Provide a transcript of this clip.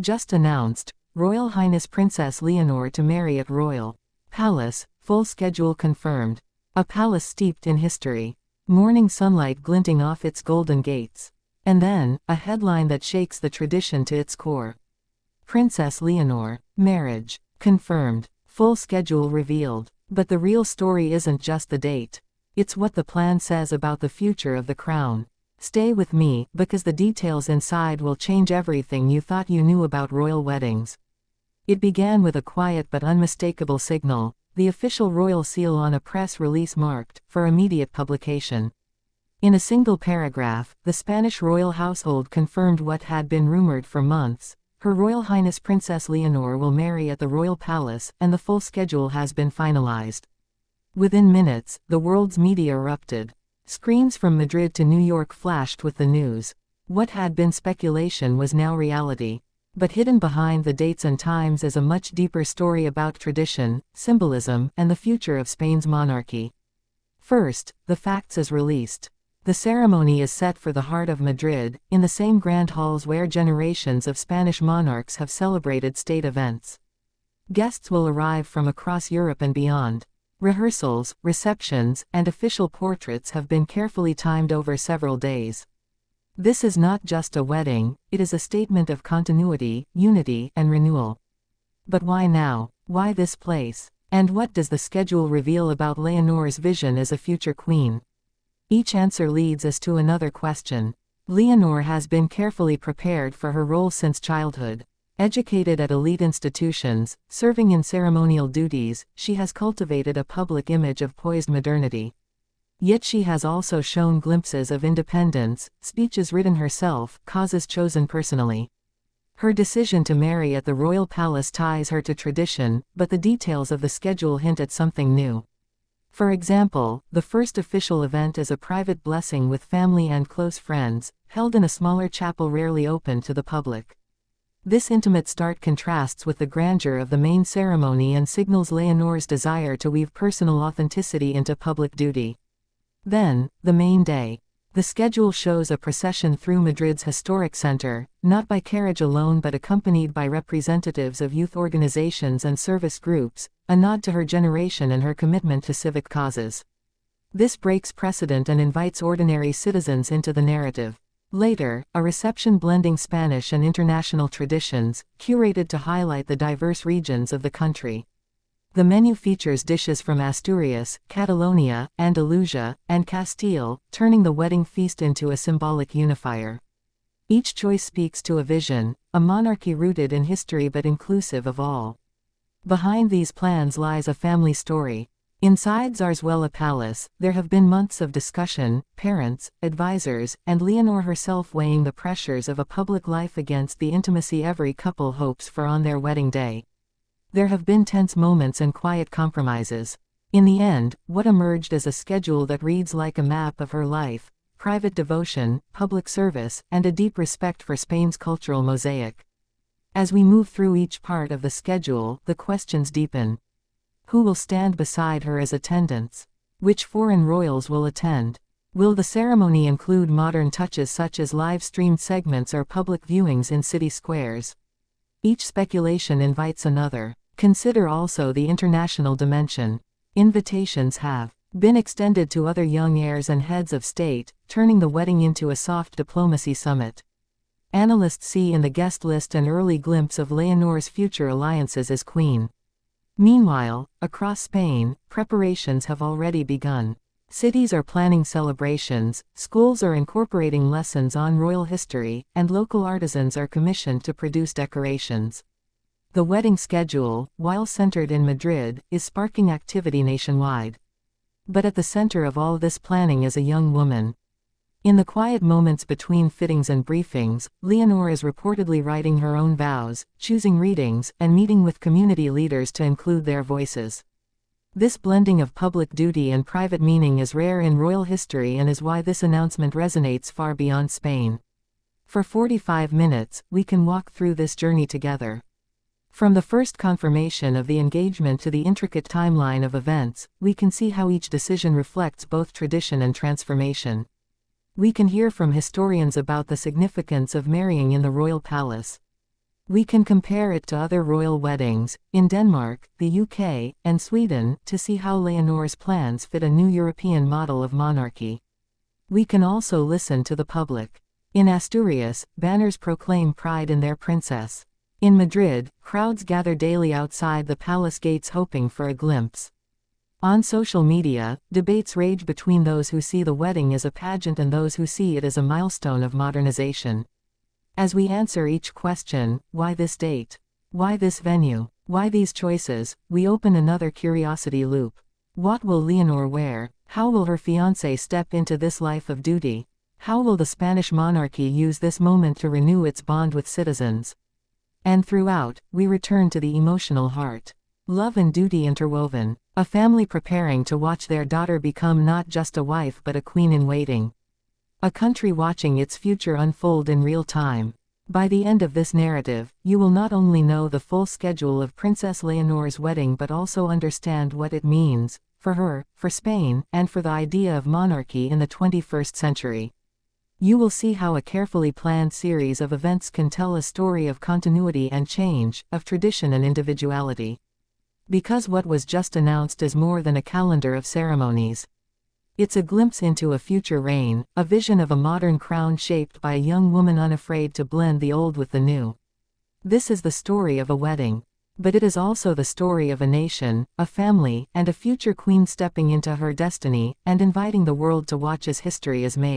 Just announced, Royal Highness Princess Leonor to marry at Royal Palace, full schedule confirmed. A palace steeped in history. Morning sunlight glinting off its golden gates. And then, a headline that shakes the tradition to its core. Princess Leonor, marriage, confirmed, full schedule revealed. But the real story isn't just the date. It's what the plan says about the future of the crown. Stay with me, because the details inside will change everything you thought you knew about royal weddings. It began with a quiet but unmistakable signal, the official royal seal on a press release marked for immediate publication. In a single paragraph, the Spanish royal household confirmed what had been rumored for months. Her Royal Highness Princess Leonor will marry at the royal palace, and the full schedule has been finalized. Within minutes, the world's media erupted. Screens from Madrid to New York flashed with the news. What had been speculation was now reality. But hidden behind the dates and times is a much deeper story about tradition, symbolism, and the future of Spain's monarchy. First, the facts as released. The ceremony is set for the heart of Madrid, in the same grand halls where generations of Spanish monarchs have celebrated state events. Guests will arrive from across Europe and beyond. Rehearsals, receptions, and official portraits have been carefully timed over several days. This is not just a wedding, it is a statement of continuity, unity, and renewal. But why now? Why this place? And what does the schedule reveal about Leonor's vision as a future queen? Each answer leads us to another question. Leonor has been carefully prepared for her role since childhood. Educated at elite institutions, serving in ceremonial duties, she has cultivated a public image of poised modernity. Yet she has also shown glimpses of independence, speeches written herself, causes chosen personally. Her decision to marry at the royal palace ties her to tradition, but the details of the schedule hint at something new. For example, the first official event is a private blessing with family and close friends, held in a smaller chapel rarely open to the public. This intimate start contrasts with the grandeur of the main ceremony and signals Leonor's desire to weave personal authenticity into public duty. Then, the main day. The schedule shows a procession through Madrid's historic center, not by carriage alone but accompanied by representatives of youth organizations and service groups, a nod to her generation and her commitment to civic causes. This breaks precedent and invites ordinary citizens into the narrative. Later, a reception blending Spanish and international traditions, curated to highlight the diverse regions of the country. The menu features dishes from Asturias, Catalonia, Andalusia, and Castile, turning the wedding feast into a symbolic unifier. Each choice speaks to a vision, a monarchy rooted in history but inclusive of all. Behind these plans lies a family story. Inside Zarzuela Palace, there have been months of discussion, parents, advisors, and Leonor herself weighing the pressures of a public life against the intimacy every couple hopes for on their wedding day. There have been tense moments and quiet compromises. In the end, what emerged is a schedule that reads like a map of her life: private devotion, public service, and a deep respect for Spain's cultural mosaic. As we move through each part of the schedule, the questions deepen. Who will stand beside her as attendants? Which foreign royals will attend? Will the ceremony include modern touches such as live-streamed segments or public viewings in city squares? Each speculation invites another. Consider also the international dimension. Invitations have been extended to other young heirs and heads of state, turning the wedding into a soft diplomacy summit. Analysts see in the guest list an early glimpse of Leonor's future alliances as queen. Meanwhile, across Spain, preparations have already begun. Cities are planning celebrations, schools are incorporating lessons on royal history, and local artisans are commissioned to produce decorations. The wedding schedule, while centered in Madrid, is sparking activity nationwide. But at the center of all this planning is a young woman. In the quiet moments between fittings and briefings, Leonor is reportedly writing her own vows, choosing readings, and meeting with community leaders to include their voices. This blending of public duty and private meaning is rare in royal history and is why this announcement resonates far beyond Spain. For 45 minutes, we can walk through this journey together. From the first confirmation of the engagement to the intricate timeline of events, we can see how each decision reflects both tradition and transformation. We can hear from historians about the significance of marrying in the royal palace. We can compare it to other royal weddings, in Denmark, the UK, and Sweden, to see how Leonor's plans fit a new European model of monarchy. We can also listen to the public. In Asturias, banners proclaim pride in their princess. In Madrid, crowds gather daily outside the palace gates hoping for a glimpse. On social media, debates rage between those who see the wedding as a pageant and those who see it as a milestone of modernization. As we answer each question, why this date? Why this venue? Why these choices? We open another curiosity loop. What will Leonor wear? How will her fiancé step into this life of duty? How will the Spanish monarchy use this moment to renew its bond with citizens? And throughout, we return to the emotional heart. Love and duty interwoven. A family preparing to watch their daughter become not just a wife but a queen in waiting. A country watching its future unfold in real time. By the end of this narrative, you will not only know the full schedule of Princess Leonor's wedding but also understand what it means, for her, for Spain, and for the idea of monarchy in the 21st century. You will see how a carefully planned series of events can tell a story of continuity and change, of tradition and individuality. Because what was just announced is more than a calendar of ceremonies. It's a glimpse into a future reign, a vision of a modern crown shaped by a young woman unafraid to blend the old with the new. This is the story of a wedding. But it is also the story of a nation, a family, and a future queen stepping into her destiny, and inviting the world to watch as history is made.